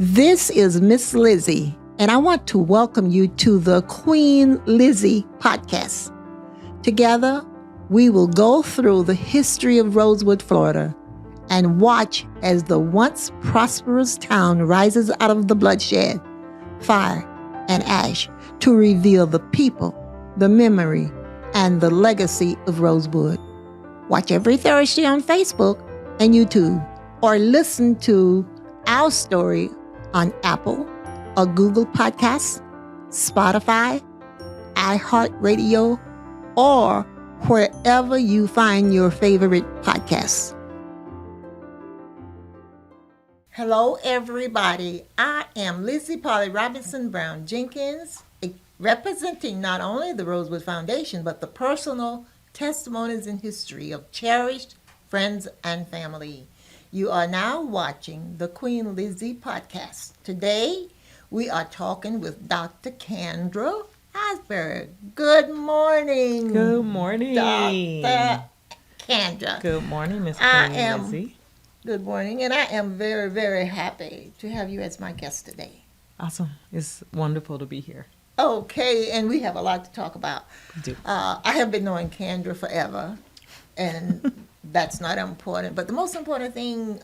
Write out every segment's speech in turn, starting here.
This is Miss Lizzie, and I want to welcome you to the Queen Lizzie podcast. Together, we will go through the history of Rosewood, Florida, and watch as the once prosperous town rises out of the bloodshed, fire, and ash to reveal the people, the memory, and the legacy of Rosewood. Watch every Thursday on Facebook and YouTube, or listen to our story on Apple or Google Podcasts, Spotify, iHeartRadio, or wherever you find your favorite podcasts. Hello, everybody. I am Lizzie Robinson Jenkins, representing not only the Rosewood Foundation, but the personal testimonies and history of cherished friends and family. You are now watching the Queen Lizzie podcast. Today, we are talking with Dr. Kandra Albury. Good morning. Good morning. Dr. Kandra. Good morning, Miss Queen Lizzie. Good morning, and I am very, very happy to have you as my guest today. Awesome. It's wonderful to be here. Okay, and we have a lot to talk about. We do. I have been knowing Kandra forever, and that's not important. But the most important thing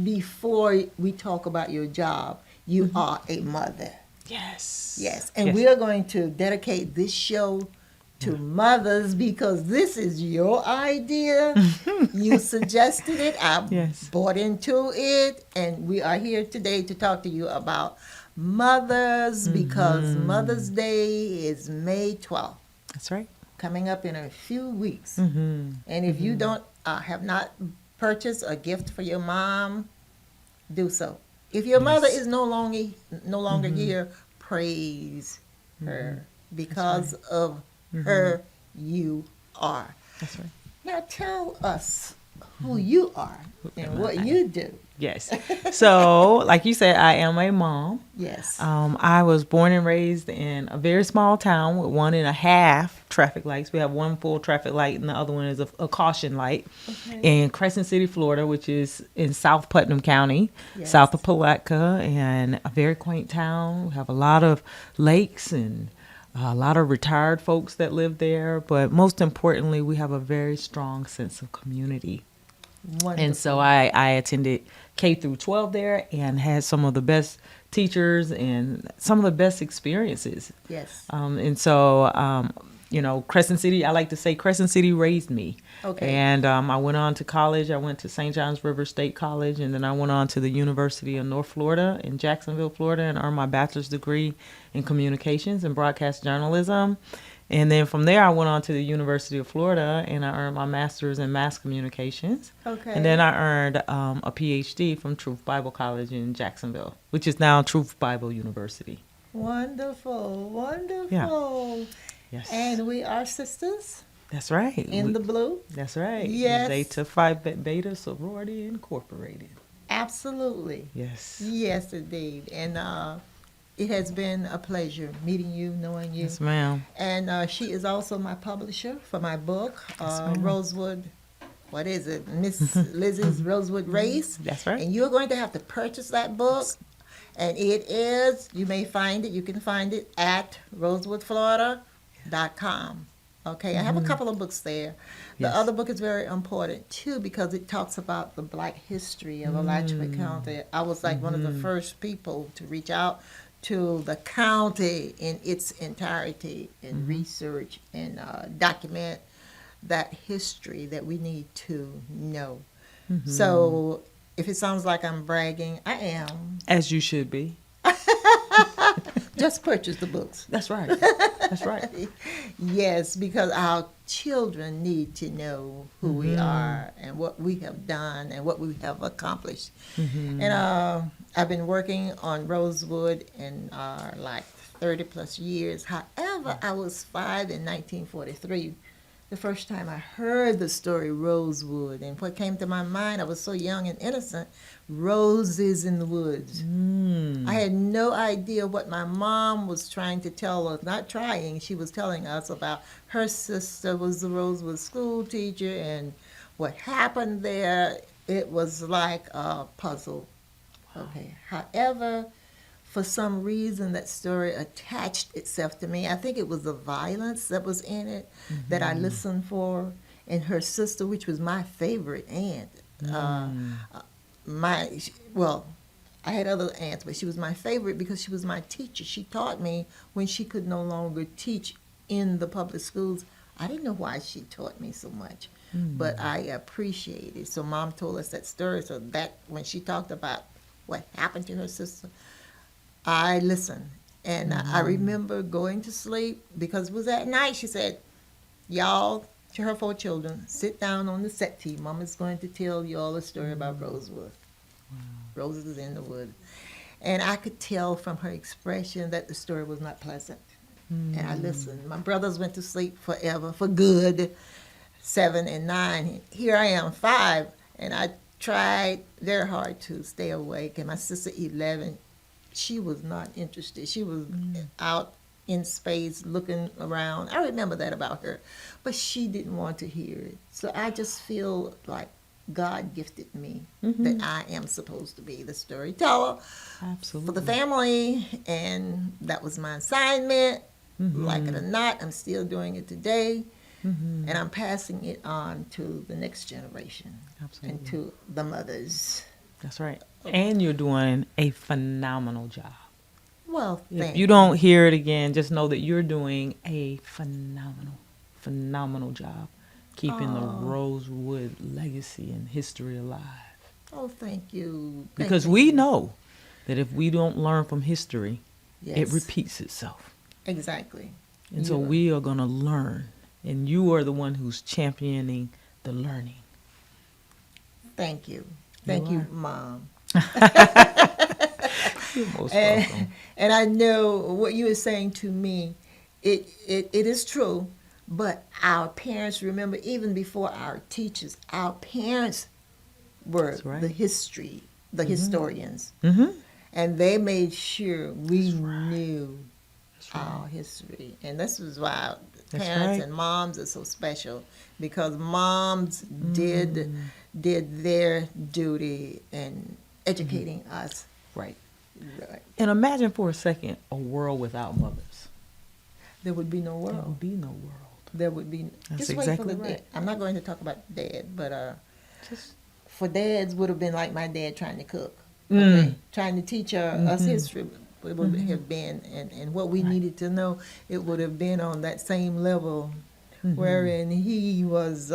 before we talk about your job, you are a mother. Yes. Yes, and we are going to dedicate this show to mothers because this is your idea. You suggested it. I bought into it, and we are here today to talk to you about mothers because Mother's Day is May 12th. That's right. Coming up in a few weeks. And if you don't have not purchased a gift for your mom, do so. If your mother is no longer here, praise her because of her you are. That's right. Now tell us who you are and what you do. Yes. So, like you said, I am a mom. Yes. I was born and raised in a very small town with 1.5 traffic lights. We have one full traffic light and the other one is a caution light in Crescent City, Florida, which is in South Putnam County, south of Palatka, and a very quaint town. We have a lot of lakes and a lot of retired folks that live there. But most importantly, we have a very strong sense of community. Wonderful. And so I attended K through 12 there and had some of the best teachers and some of the best experiences. Yes. And so, Crescent City, I like to say Crescent City raised me. Okay. And I went on to college. I went to St. John's River State College, and then I went on to the University of North Florida in Jacksonville, Florida, and earned my bachelor's degree in communications and broadcast journalism. And then from there, I went on to the University of Florida, and I earned my master's in mass communications. Okay. And then I earned a PhD from Truth Bible College in Jacksonville, which is now Truth Bible University. Wonderful, wonderful. Yeah. Yes. And we are sisters. That's right. In the blue. That's right. Yes. Zeta Phi Beta Sorority Incorporated. Absolutely. Yes. Yes, indeed. And it has been a pleasure meeting you, knowing you. Yes, ma'am. And she is also my publisher for my book, Rosewood. What is it? Miss Lizzie's Rosewood Race. That's right. And you're going to have to purchase that book. And it is, you can find it at rosewoodflorida.com. Okay, I have a couple of books there. The other book is very important, too, because it talks about the Black history of Alachua County. I was like one of the first people to reach out to the county in its entirety and research and document that history that we need to know. So if it sounds like I'm bragging, I am. As you should be. Just purchase the books. That's right. That's right. Yes, because our children need to know who we are and what we have done and what we have accomplished. And I've been working on Rosewood in like 30 plus years. However, I was 5 in 1943. The first time I heard the story Rosewood, and what came to my mind, I was so young and innocent, roses in the woods. I had no idea what my mom was trying to tell us, not trying, she was telling us about her sister was the Rosewood school teacher and what happened there. It was like a puzzle. Okay. However, for some reason, that story attached itself to me. I think it was the violence that was in it that I listened for. And her sister, which was my favorite aunt, my well, I had other aunts, but she was my favorite because she was my teacher. She taught me when she could no longer teach in the public schools. I didn't know why she taught me so much, but I appreciate it. So Mom told us that story. So that when she talked about what happened to her sister, I listened. And I remember going to sleep because it was at night. She said, y'all, to her 4 children, sit down on the settee. Mama's going to tell you all a story about Rosewood. Roses in the wood. And I could tell from her expression that the story was not pleasant. And I listened. My brothers went to sleep forever, for good, 7 and 9. Here I am, 5, and I tried very hard to stay awake. And my sister, 11, she was not interested. She was out in space looking around. I remember that about her. But she didn't want to hear it. So I just feel like God gifted me that I am supposed to be the storyteller Absolutely. for the family. And that was my assignment. Like it or not, I'm still doing it today. And I'm passing it on to the next generation. Absolutely. And to the mothers. That's right. And you're doing a phenomenal job. Well, If you don't hear it again, just know that you're doing a phenomenal job keeping the Rosewood legacy and history alive. Oh, thank you. Because we know that if we don't learn from history, it repeats itself. Exactly. And so we are going to learn. And you are the one who's championing the learning. Thank you. Thank you, Mom. You're most welcome. And I know what you were saying to me, it is true, but our parents, remember, even before our teachers, our parents were the historians. And they made sure we knew our history. And this is why parents and moms are so special, because moms did their duty in educating us. Right. And imagine for a second a world without mothers. There would be no world. There would be no world. There would be. That's just exactly wait for the right. dad. I'm not going to talk about dad, but for dads would have been like my dad trying to cook, trying to teach us history. It would have been, and what we needed to know, it would have been on that same level, wherein he was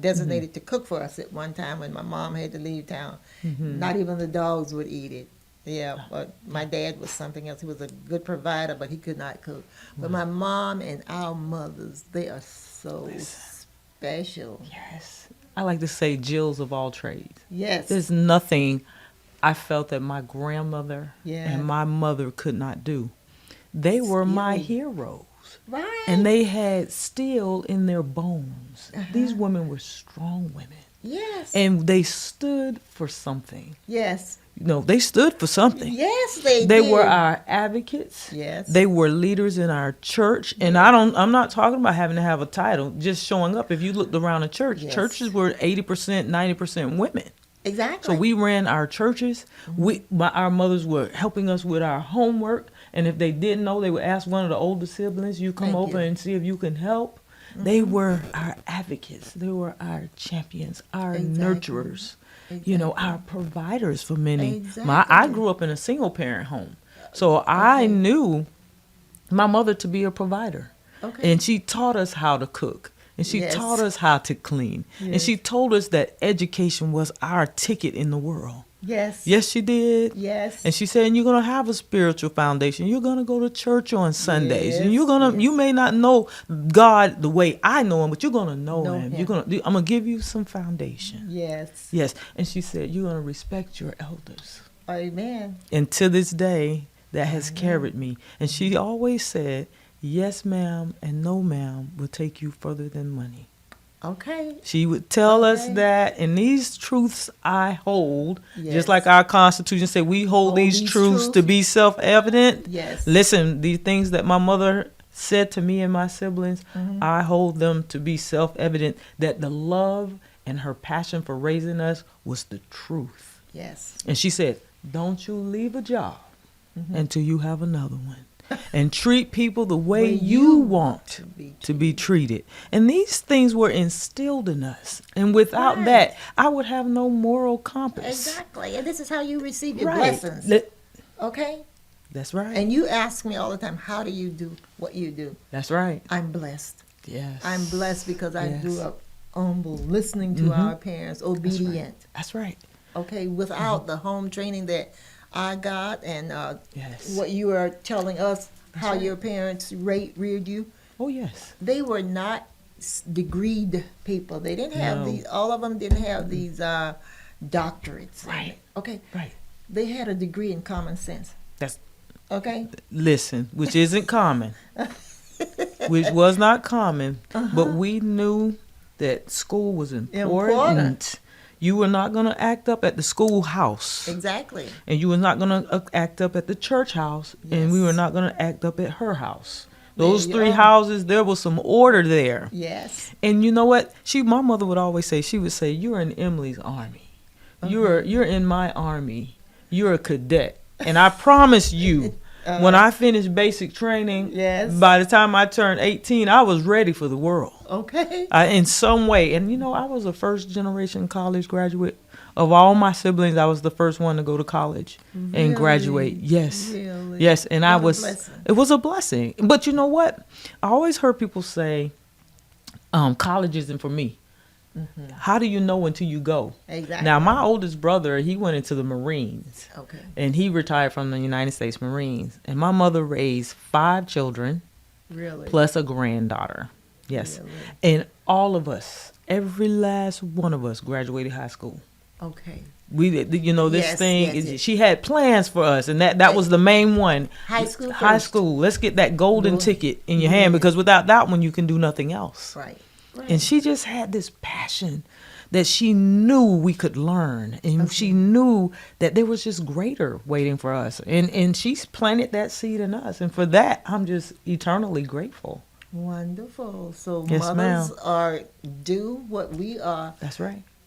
designated to cook for us at one time when my mom had to leave town. Not even the dogs would eat it. Yeah, but my dad was something else. He was a good provider, but he could not cook. But my mom and our mothers, they are so special. Yes. I like to say Jills of all trades. Yes. There's nothing I felt that my grandmother and my mother could not do. They were my heroes. Right. And they had steel in their bones. These women were strong women. Yes. And they stood for something. Yes. No, they stood for something. Yes, they They did. were our advocates. Yes. They were leaders in our church. And I'm not talking about having to have a title, just showing up. If you looked around the church, churches were 80%, 90% women. Exactly. So we ran our churches. Our mothers were helping us with our homework. And if they didn't know, they would ask one of the older siblings, you come over and see if you can help. They were our advocates. They were our champions, our nurturers, you know, our providers for many. I grew up in a single parent home. So I knew my mother to be a provider. And she taught us how to cook. And she taught us how to clean. And she told us that education was our ticket in the world. Yes. Yes, she did. Yes. And she said, and you're going to have a spiritual foundation. You're going to go to church on Sundays. And you may not know God the way I know him, but you're going to know him. I'm going to give you some foundation. Yes. Yes. And she said, you're going to respect your elders. Amen. And to this day, that has carried me. And she always said, yes, ma'am, and no, ma'am will take you further than money. Okay. She would tell us that, and these truths I hold, just like our Constitution said, we hold these truths to be self-evident. Yes. Listen, the things that my mother said to me and my siblings, I hold them to be self-evident, that the love and her passion for raising us was the truth. Yes. And she said, don't you leave a job until you have another one. And treat people the way you want to be treated. And these things were instilled in us. And without that, I would have no moral compass. Exactly. And this is how you receive your blessings. Okay? That's right. And you ask me all the time, how do you do what you do? That's right. I'm blessed. Yes. I'm blessed because I grew up humble, listening to our parents, obedient. That's right. Okay? Without the home training that I got and what you are telling us, how your parents reared you. Oh, yes. They were not degreed people. They didn't have these, all of them didn't have these doctorates. Right. Okay. Right. They had a degree in common sense. That's okay. Listen, which isn't common. Which was not common, but we knew that school was important. You were not going to act up at the schoolhouse. Exactly. And you were not going to act up at the church house. Yes. And we were not going to act up at her house. Those three houses, there was some order there. Yes. And you know what? My mother would always say, she would say, you're in Emily's army. You're in my army. You're a cadet. And I promise you, when I finished basic training, by the time I turned 18, I was ready for the world. Okay. In some way. And, I was a first-generation college graduate. Of all my siblings, I was the first one to go to college and graduate. Yes. Really? Yes. And it was a blessing. But you know what? I always heard people say, college isn't for me. How do you know until you go? Exactly. Now, my oldest brother, he went into the Marines. Okay. And he retired from the United States Marines. And my mother raised 5 children. Really? Plus a granddaughter. Yes. Really? And all of us, every last one of us graduated high school. Okay. We, this thing, she had plans for us. And that was the main one. High school first. High school. Let's get that golden ticket in your hand, because without that one, you can do nothing else. Right. And she just had this passion that she knew we could learn. And she knew that there was just greater waiting for us. And she's planted that seed in us. And for that, I'm just eternally grateful. Wonderful. So yes, mothers are due what we are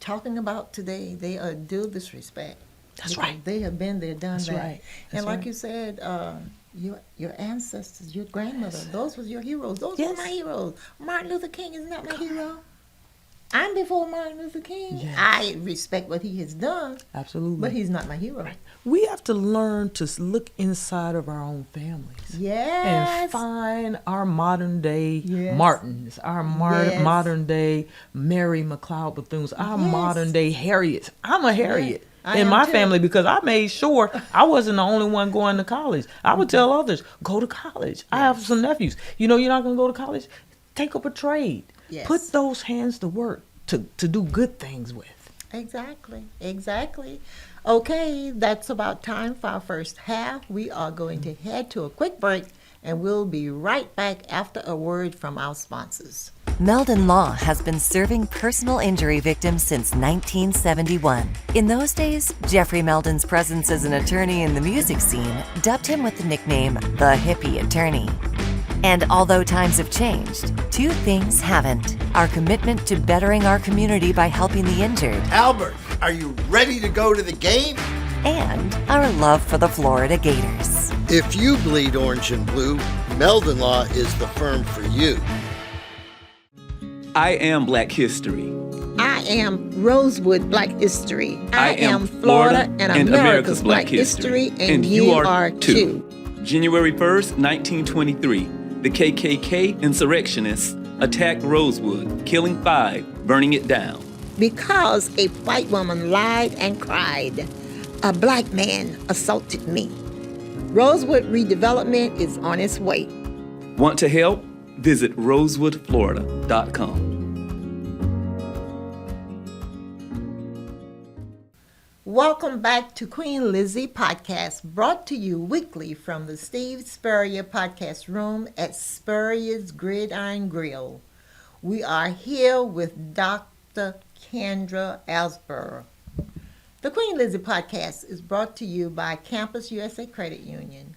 talking about today. They are due this respect. That's right. They have been there, done That's that. Right. That's and like you said, your ancestors, your grandmother, those were your heroes. Those were my heroes. Martin Luther King is not my hero. I'm before Martin Luther King. Yes. I respect what he has done. Absolutely. But he's not my hero. Right. We have to learn to look inside of our own families. Yes. And find our modern day Martins, our modern day Mary McLeod Bethunes, our modern day Harriets. I'm a Harriet. Yes. In my family, because I made sure I wasn't the only one going to college. I would tell others, go to college. I have some nephews. You're not going to go to college? Take up a trade. Yes. Put those hands to work to do good things with. Exactly. Okay, that's about time for our first half. We are going to head to a quick break, and we'll be right back after a word from our sponsors. Meldon Law has been serving personal injury victims since 1971. In those days, Jeffrey Meldon's presence as an attorney in the music scene dubbed him with the nickname the Hippie Attorney. And although times have changed, 2 things haven't: our commitment to bettering our community by helping the injured. Albert, are you ready to go to the game? And our love for the Florida Gators. If you bleed orange and blue, Meldon Law is the firm for you. I am Black History. I am Rosewood Black History. I am Florida and America's Black History, and you are too. January 1st, 1923, the KKK insurrectionists attacked Rosewood, killing 5, burning it down. Because a white woman lied and cried, a black man assaulted me. Rosewood redevelopment is on its way. Want to help? Visit rosewoodflorida.com. Welcome back to Queen Lizzie Podcast, brought to you weekly from the Steve Spurrier Podcast Room at Spurrier's Gridiron Grill. We are here with Dr. Kandra Albury. The Queen Lizzie Podcast is brought to you by Campus USA Credit Union,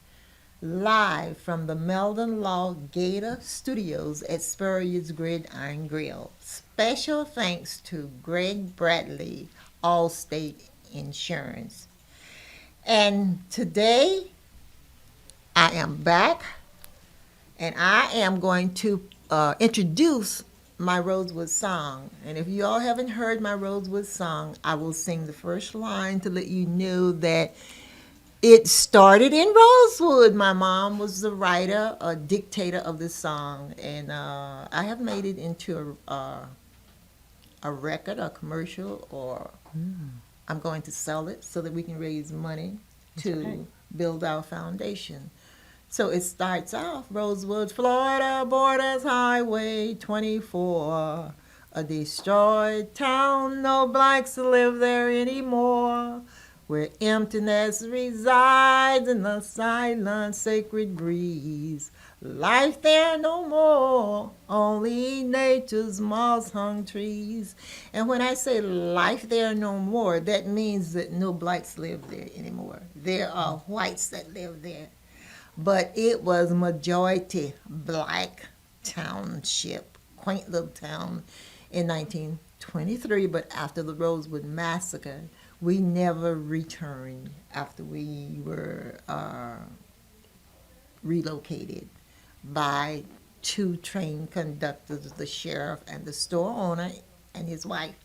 live from the Meldon Law Gator Studios at Spurrier's Gridiron Grill. Special thanks to Greg Bradley, Allstate Insurance. And today I am back, and I am going to introduce my Rosewood song. And if you all haven't heard my Rosewood song, I will sing the first line to let you know that it started in Rosewood. My mom was the writer, a dictator of this song, and I have made it into a record, a commercial, or I'm going to sell it so that we can raise money to right. build our foundation. So it starts off, Rosewood, Florida, borders Highway 24, a destroyed town, no blacks live there anymore, where emptiness resides in the silent sacred breeze. Life there no more, only nature's moss-hung trees. And when I say life there no more, that means that no blacks live there anymore. There are whites that live there. But it was majority black township, quaint little town in 1923. But after the Rosewood Massacre, we never returned after we were relocated by two train conductors, the sheriff and the store owner and his wife.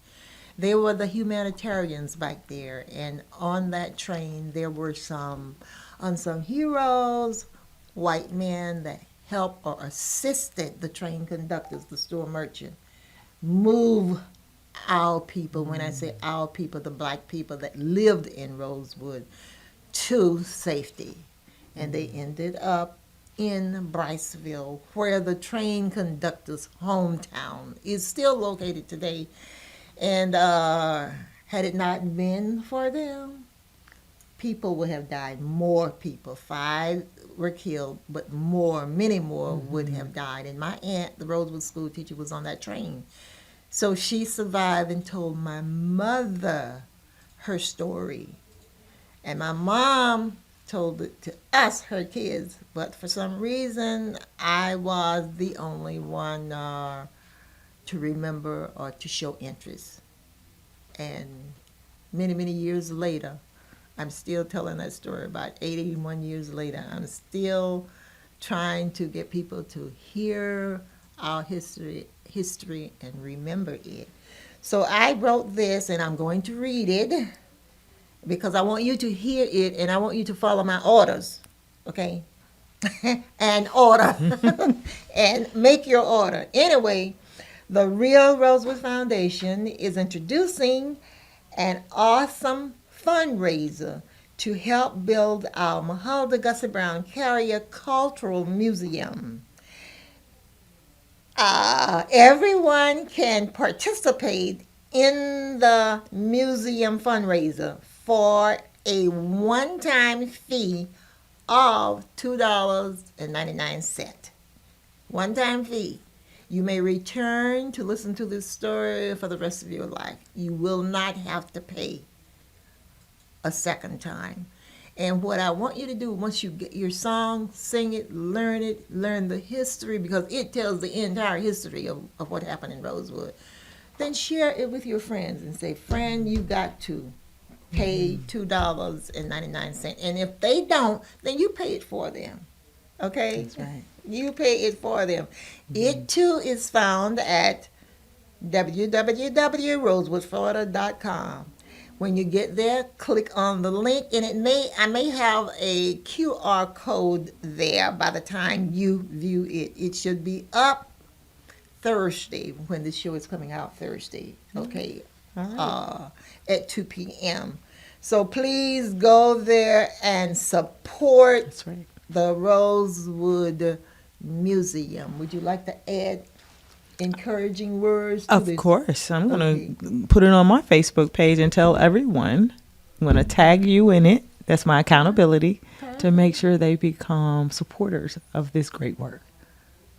They were the humanitarians back there, and on that train there were some unsung heroes, white men that helped or assisted the train conductors, the store merchant, move our people. When I say our people, the black people that lived in Rosewood, to safety. And they ended up in Briceville, where the train conductor's hometown is still located today. And had it not been for them, people would have died. More people. 5 were killed, but many more would have died. And my aunt, the Rosewood school teacher, was on that train. So she survived and told my mother her story. And my mom told it to us, her kids. But for some reason, I was the only one to remember or to show interest. And many years later, I'm still telling that story. About 81 years later, I'm still trying to get people to hear our history and remember it. So I wrote this, and I'm going to read it because I want you to hear it, and I want you to follow my orders, okay? And order, and make your order. Anyway, the Real Rosewood Foundation is introducing an awesome fundraiser to help build our Mahalda Gussie Brown Carrier Cultural Museum. Everyone can participate in the museum fundraiser for a one-time fee of $2.99. One-time fee. You may return to listen to this story for the rest of your life. You will not have to pay a second time. And what I want you to do, once you get your song, sing it, learn the history, because it tells the entire history of what happened in Rosewood. Then share it with your friends and say, friend, you got to pay $2.99. And if they don't, then you pay it for them. Okay? That's right. You pay it for them. It too is found at www.rosewoodflorida.com. When you get there, click on the link, and I may have a QR code there by the time you view it. It should be up Thursday, when the show is coming out Thursday, okay, at 2 p.m. So please go there and support That's right. the Rosewood Museum. Would you like to add encouraging words to Of this? course. I'm going to put it on my Facebook page and tell everyone. I'm going to tag you in it. That's my accountability to make sure they become supporters of this great work.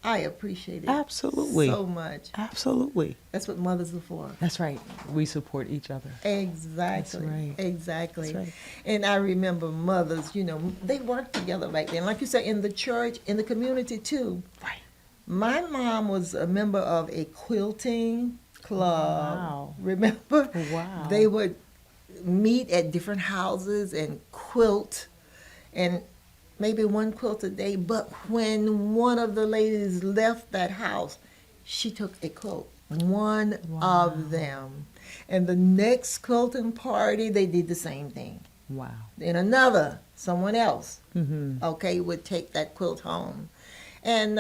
I appreciate it Absolutely. so much. Absolutely. That's what mothers are for. That's right. We support each other. Exactly. That's right. Exactly. That's right. And I remember mothers, they worked together back then. Like you said, in the church, in the community too. Right. My mom was a member of a quilting club. Wow. Remember? Wow. They would meet at different houses and quilt, and maybe one quilt a day. But when one of the ladies left that house, she took a quilt, one of them. And the next quilting party, they did the same thing. Wow. Then someone else, okay, would take that quilt home. And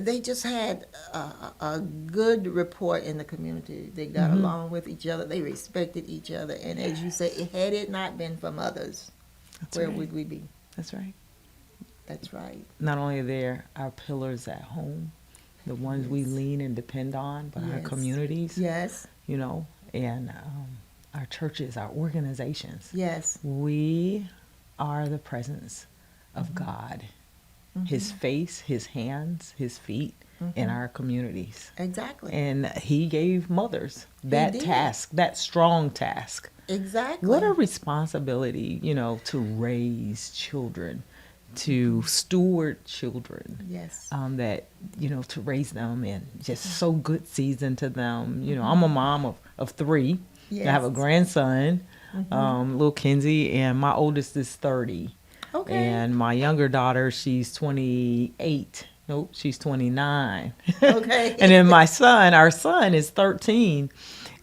they just had a good rapport in the community. They got along with each other. They respected each other. And as you say, had it not been for mothers, where would we be? That's right. That's right. Not only are they our pillars at home, the ones we lean and depend on, but our communities, Yes. you know, and our churches, our organizations. Yes. We are the presence of God, His face, His hands, His feet in our communities. Exactly. And He gave mothers that did. task, that strong task. Exactly. What a responsibility, you know, to raise children, to steward children. Yes. That, you know, to raise them and just sow good seeds into them. You know, I'm a mom of three. Yes. I have a grandson, little Kenzie, and my oldest is 30. Okay. And my younger daughter, she's 28. Nope, she's 29. Okay. And then our son is 13.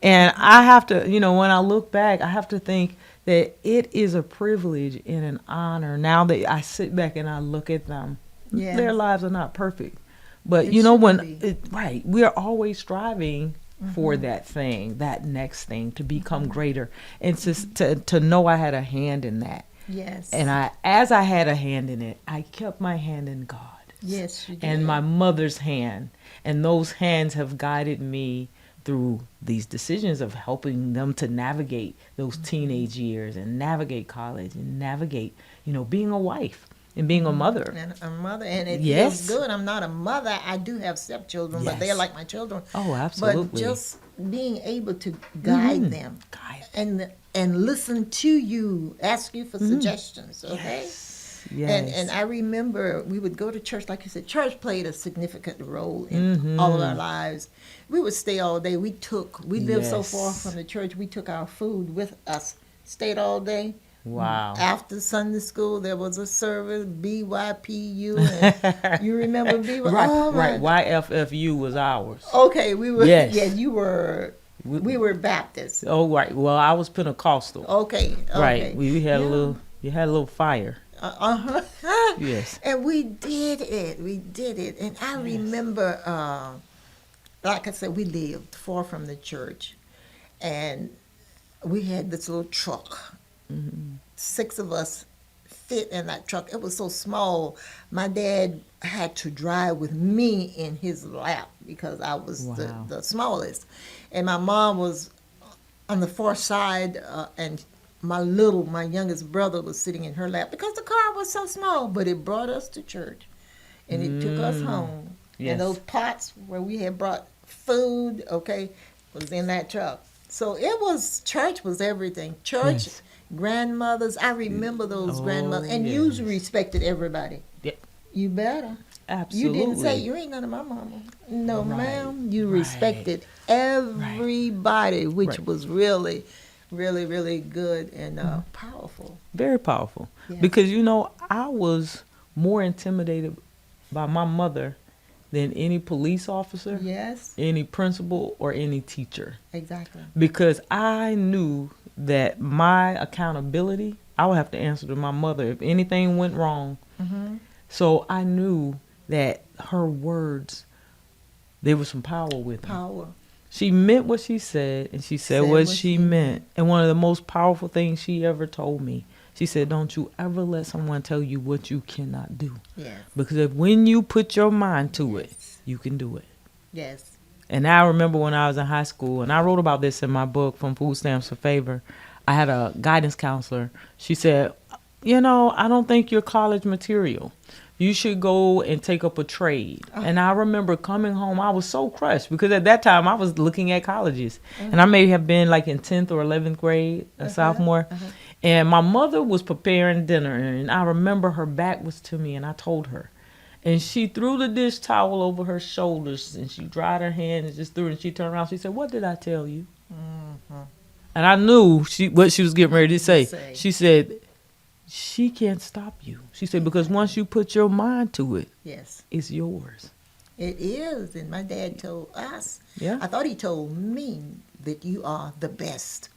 And I have to, you know, when I look back, I have to think that it is a privilege and an honor now that I sit back and I look at them. Yes. Their lives are not perfect. But, It you know, shouldn't be. right, we are always striving for that thing, that next thing, to become greater. And to know I had a hand in that. Yes. And as I had a hand in it, I kept my hand in God. Yes, you did. And my mother's hand. And those hands have guided me through these decisions of helping them to navigate those teenage years and navigate college and navigate, you know, being a wife and being a mother. And a mother, and it Yes. feels good. I'm not a mother. I do have stepchildren, but they're Yes. like my children. Oh, absolutely. But just being able to guide them Guide. and listen to you, ask you for suggestions, okay? Yes. And I remember we would go to church, like you said, church played a significant role in all of our lives. We would stay all day. We lived so far Yes. from the church, we took our food with us, stayed all day. Wow. After Sunday school, there was a service, BYPU, and you remember BYPU? Right, Oh, my right. YFFU was ours. Okay, we were. Yes. Yeah, you were. We were Baptist. Oh, right. Well, I was Pentecostal. Okay. Right. We had Yeah. you had a little fire. Uh-huh. Yes. And we did it. We did it. And I remember, like I said, we lived far from the church, and we had this little truck. 6 of us fit in that truck. It was so small. My dad had to drive with me in his lap because I was Wow. the smallest. And my mom was on the far side, and my youngest brother was sitting in her lap because the car was so small, but it brought us to church and it took us home. Yes. And those pots where we had brought food, okay, was in that truck. So church was everything. Church, Yes. grandmothers, I remember those grandmothers. And you yes. respected everybody. Yep. You better. Absolutely. You didn't say, you ain't none of my mama. No, Right. ma'am. You Right. respected everybody, which Right. was really, really, really good and powerful. Very powerful. Yes. Because, you know, I was more intimidated by my mother than any police officer, Yes, any principal, or any teacher. exactly. Because I knew that my accountability, I would have to answer to my mother if anything went wrong. So I knew that her words, there was some power with them. Power. She meant what she said, and she said what she meant. And one of the most powerful things she ever told me, she said, don't you ever let someone tell you what you cannot do. Yes, Because when you put your mind to it, you can do it. yes. And I remember when I was in high school, and I wrote about this in my book, From Food Stamps to Favor, I had a guidance counselor. She said, you know, I don't think you're college material. You should go and take up a trade. And I remember coming home, I was so crushed because at that time I was looking at colleges. And I may have been like in 10th or 11th grade, a sophomore. And my mother was preparing dinner, and I remember her back was to me, and I told her. And she threw the dish towel over her shoulders, and she dried her hand and just threw it, and she turned around. She said, what did I tell you? And I knew what she was getting ready to say. Say. She said, she can't stop you. She said, because once you put your mind to it, Yes, it's yours. it is. And my dad told us, Yeah. I thought he told me that you are the best.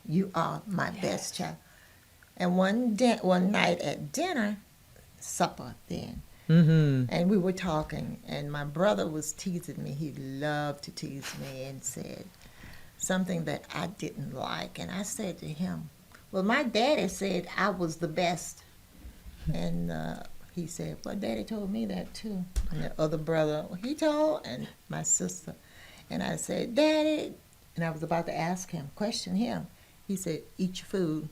You are my best child. And one night at dinner, supper then, Mm-hmm. and we were talking, and my brother was teasing me. He loved to tease me and said something that I didn't like. And I said to him, well, my daddy said I was the best. And he said, well, daddy told me that too. And the other brother, he told, and my sister. And I said, daddy, and I was about to ask him, question him. He said, eat your food.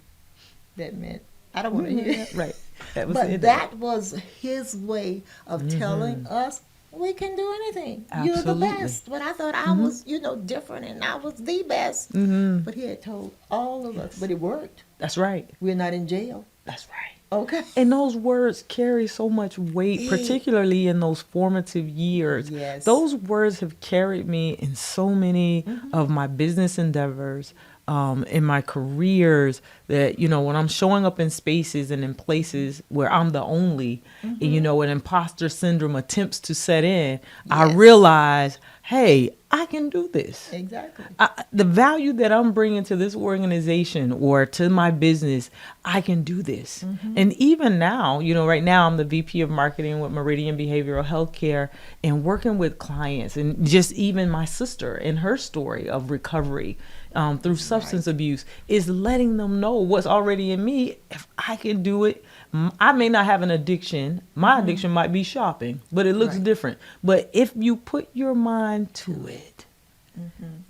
That meant, I don't want to hear it. Right. That was But it. that was his way of telling us we can do anything. You're the Absolutely. best. But I thought I was, different, and I was the best. But he had told all of us, but it worked. That's right. We're not in jail. That's right. Okay. And those words carry so much weight, particularly in those formative years. Yes. Those words have carried me in so many of my business endeavors, in my careers, that, when I'm showing up in spaces and in places where I'm the only, and, an imposter syndrome attempts to set in, I Yes. realize, hey, I can do this. Exactly. The value that I'm bringing to this organization or to my business, I can do this. And even now, right now I'm the VP of marketing with Meridian Behavioral Healthcare, and working with clients, and just even my sister and her story of recovery through substance abuse is letting them know what's already in me. If I can do it, I may not have an addiction. My addiction might be shopping, but it looks Right. different. But if you put your mind to it,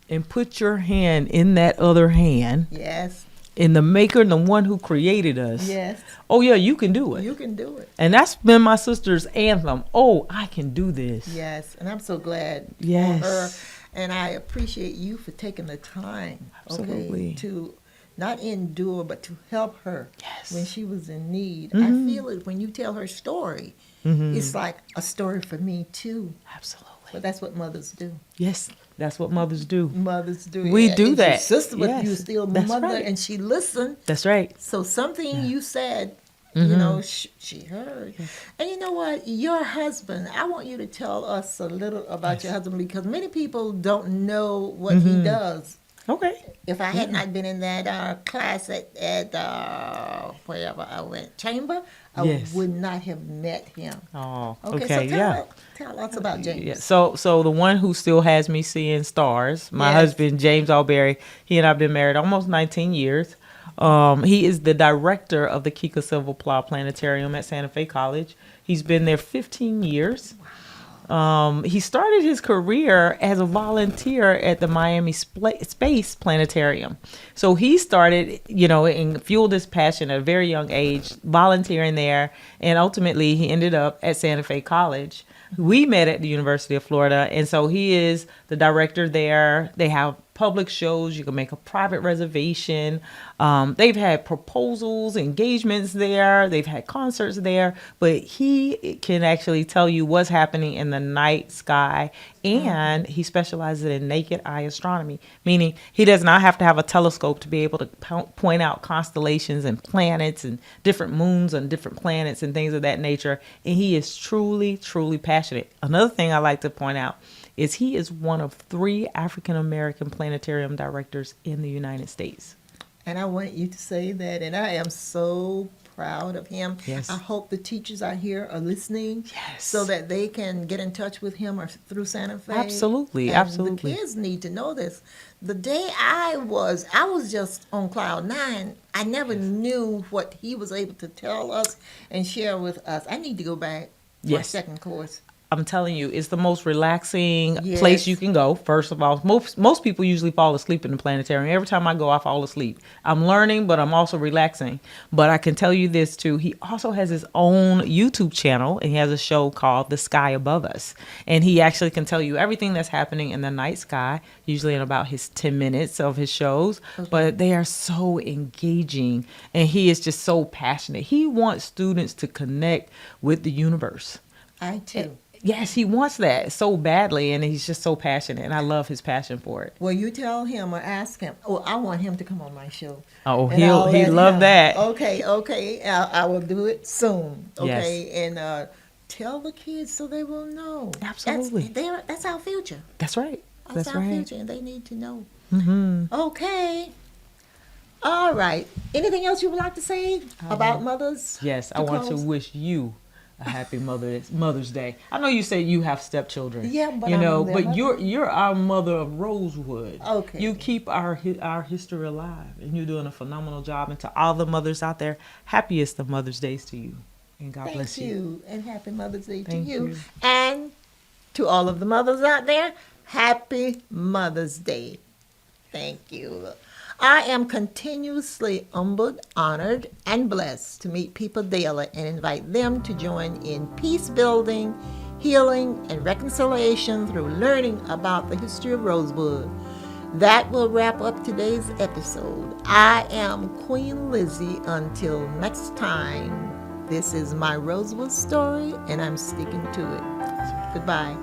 and put your hand in that other hand, Yes. in the maker and the one who created us. Yes. Oh yeah, you can do it. You can do it. And that's been my sister's anthem. Oh, I can do this. Yes. And I'm so glad Yes. for her. And I appreciate you for taking the time, Absolutely. to not endure, but to help her Yes. when she was in need. I feel it when you tell her story. It's like a story for me, too. Absolutely. But that's what mothers do. Yes, that's what mothers do. Mothers do. We Yeah, do and your that. sister, but you Yes. still That's mother, right. and she listened. That's right. So something you said, she heard. And you know what? Your husband, I want you to tell us a little about your husband, because many people don't know what he does. Okay. If I had not been in that class at wherever I went, Chamber, I Yes. would not have met him. Oh, Okay, okay. so Yeah. tell us about James. Yeah. So the one who still has me seeing stars, my Yes. husband, James Albury, he and I've been married almost 19 years. He is the director of the Kika Silver Plow Planetarium at Santa Fe College. He's been there 15 years. He started his career as a volunteer at the Miami Space Planetarium. So he started, and fueled his passion at a very young age, volunteering there. And ultimately, he ended up at Santa Fe College. We met at the University of Florida. And so he is the director there. They have public shows. You can make a private reservation. They've had proposals, engagements there. They've had concerts there. But he can actually tell you what's happening in the night sky. And he specializes in naked eye astronomy, meaning he does not have to have a telescope to be able to point out constellations and planets and different moons and different planets and things of that nature. And he is truly, truly passionate. Another thing I like to point out is he is one of 3 African-American planetarium directors in the United States. And I want you to say that, and I am so proud of him. Yes. I hope the teachers out here are listening, Yes. so that they can get in touch with him or through Santa Fe. Absolutely, And absolutely. the kids need to know this. The day I was just on cloud 9. I never knew what he was able to tell us and share with us. I need to go back for a Yes. second course. I'm telling you, it's the most relaxing Yes. place you can go. First of all, most people usually fall asleep in the planetarium. Every time I go, I fall asleep. I'm learning, but I'm also relaxing. But I can tell you this too. He also has his own YouTube channel, and he has a show called The Sky Above Us. And he actually can tell you everything that's happening in the night sky, usually in about his 10 minutes of his shows. But they are so engaging, and he is just so passionate. He wants students to connect with the universe. I too. Yes, he wants that so badly, and he's just so passionate, and I love his passion for it. Well, you tell him or ask him. Oh, I want him to come on my show. Oh, And I'll he'd let love him. that. Okay. I will do it soon. Okay, Yes. and tell the kids so they will know. Absolutely. That's our future. That's right. That's our right. future, and they need to know. Okay. All right. Anything else you would like to say about mothers? Yes, I want to close? wish you a happy Mother's Day. I know you say you have stepchildren. Yeah, but you I'm know, their but mother. you're our mother of Rosewood. Okay. You keep our history alive, and you're doing a phenomenal job. And to all the mothers out there, happiest of Mother's Days to you, and God bless Thank you, and happy Mother's Day Thank to you. you. And to all of the mothers out there, happy Mother's Day. Thank you. I am continuously humbled, honored, and blessed to meet people daily and invite them to join in peace building, healing, and reconciliation through learning about the history of Rosewood. That will wrap up today's episode. I am Queen Lizzie. Until next time, this is my Rosewood story, and I'm sticking to it. Goodbye.